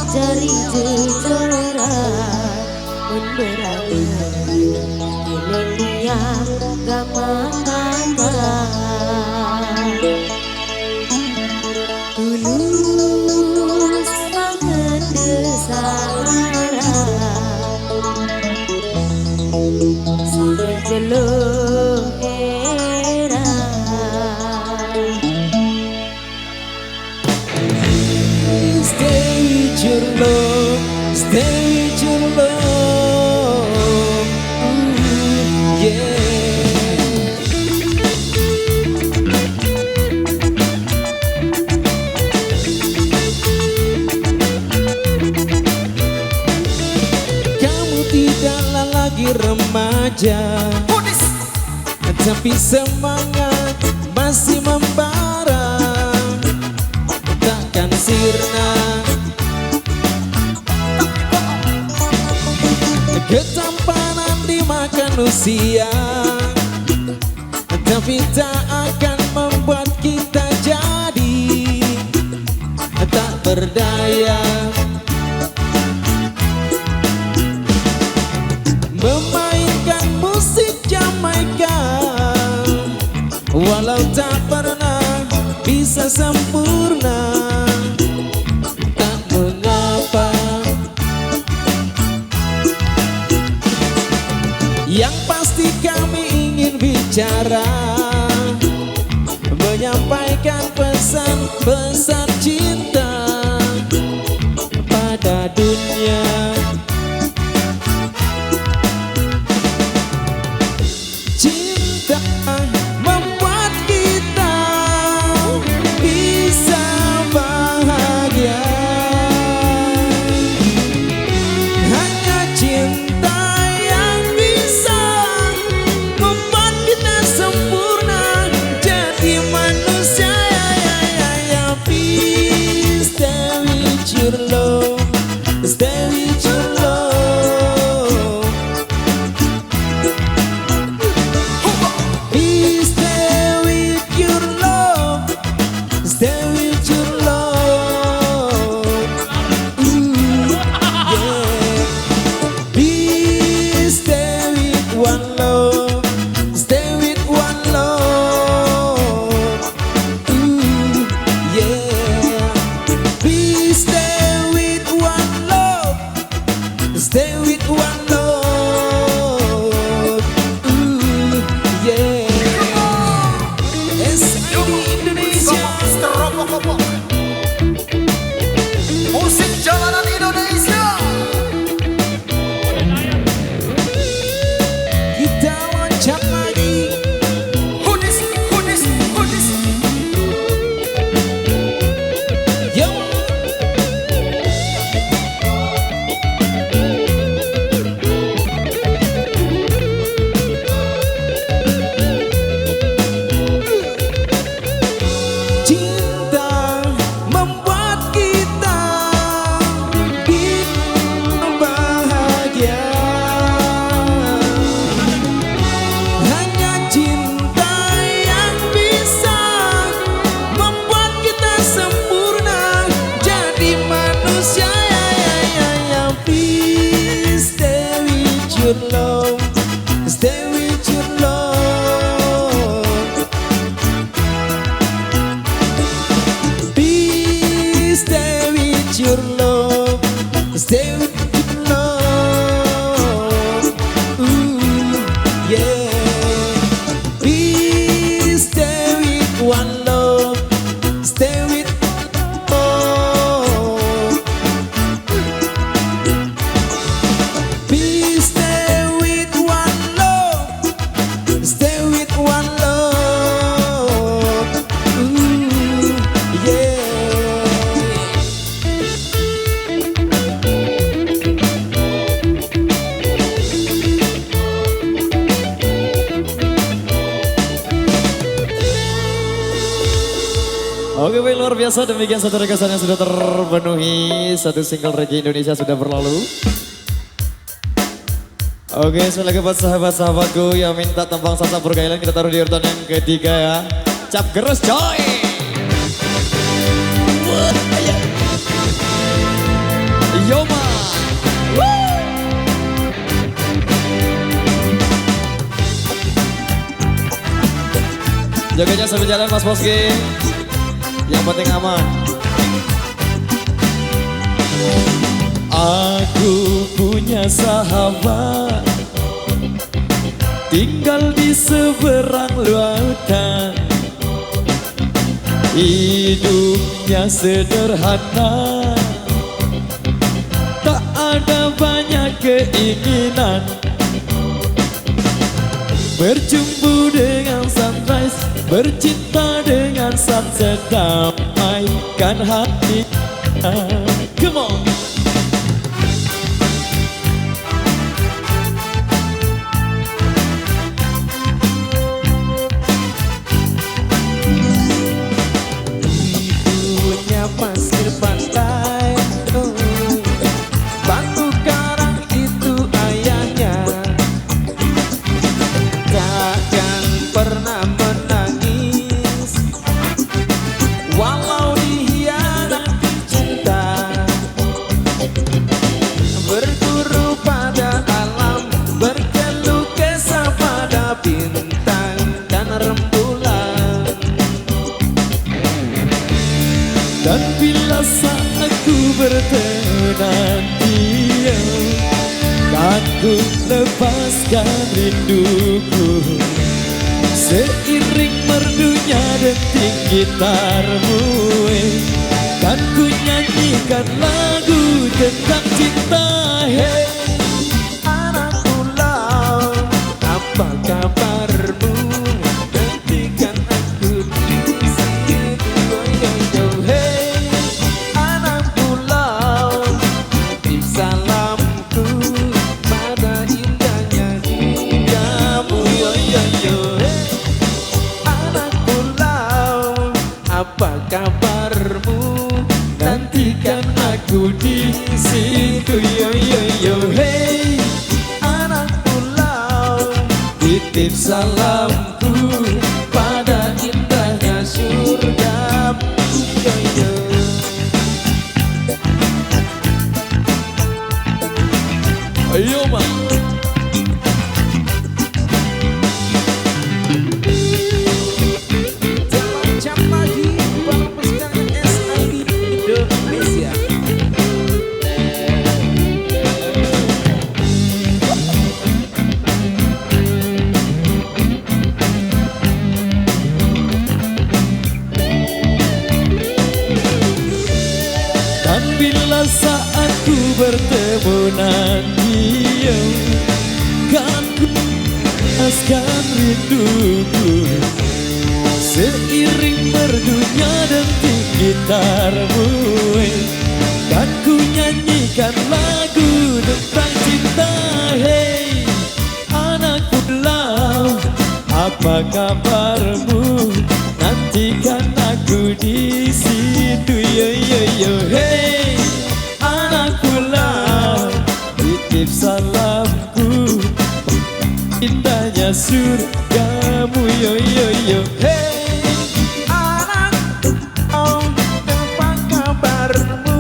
Cari jejoran berani ini dia gampang tulus banget desara sampai jelo era stay with your love, stay with your love. Ooh, yeah. Kamu tidaklah lagi remaja, tapi semangat masih membara, takkan sirna. Ketampanan dimakan usia, tapi tak akan membuat kita jadi tak berdaya. Memainkan musik Jamaika, walau tak pernah bisa sempurna, tak mengapa. Yang pasti kami ingin bicara, menyampaikan pesan-pesan cinta pada dunia. Cinta membuat kita bisa bahagia. Hanya cinta yang bisa membuat kita sempurna jadi manusia. Please stay with your love, stay with your love. Please stay with your love, stay with your love. Ooh, yeah. Please stay with one love, stay with one love. Ooh, yeah. Please stay with one love, stay with one love. Ooh, yeah. SID Indonesia. Musik jalanan Indonesia. Kita loncat lagi. Hudis, hudis, hudis. Yo. Cinta membuat kita bahagia. Hanya cinta yang bisa membuat kita sempurna jadi manusia. Please stay with your love, stay with your love. Please stay with your love, stay with your love. Ooh, yeah. Please stay with one love, stay with love. Please stay with one love, stay with one love. Ooh, yeah. Oke baik, luar biasa, demikian satu requestan yang sudah terpenuhi. Satu single reggae Indonesia sudah berlalu. Oke, sekali lagi buat sahabat-sahabatku yang minta tembang Sasa Purgailan, kita taruh di urutan yang ketiga ya. Cap gerus coy. Yoma. Jaganya sambil jalan Mas Boski. Yang penting aman. Aku punya sahabat tinggal di seberang lautan. Hidupnya sederhana, tak ada banyak keinginan. Berjumpa dengan sunrise, bercinta dengan sunset, damaikan hati. Come on. Ibunya pasir pantai, batu karang itu ayahnya. Takkan pernah menangis walau dikhianati cinta. Berguru pada alam, berkeluh kesah pada bintang dan rembulan. Dan bila saat ku bertemu dia, kan ku lepaskan rinduku. Seiring merdunya detik gitarmu, kan ku nyanyikan lagu tentang cinta. Hey, Anak pulau, apa kabarmu? Nantikan aku di sini. Hey, anak pulau, titip salamku pada indahnya kamu. Hey, anak pulau, apa kabarmu? Nantikan aku di situ. Hey, Anak pulau, titip salamku pada indahnya surga. ayo ma. Jam lagi Bapak Presiden SID Indonesia. Dan bila saat ku bertemu nanti, kan ku lepaskan rinduku. Seiring merdunya detik gitarmu, kan ku nyanyikan lagu tentang cinta. Hey, anak pulau, apa kabarmu? Nantikan aku di situ. Hey, anak pulau, titip salamku, indahnya surgamu. Hey, anak, oh, apa kabarmu?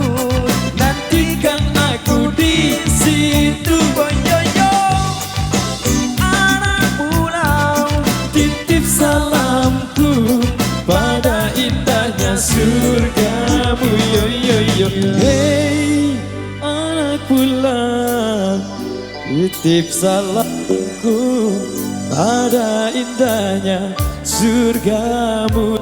Nantikan aku di situ. Anak pulau, Titip salamku pada indahnya surgamu. Hey, anak pulau, titip salamku pada indahnya surgamu.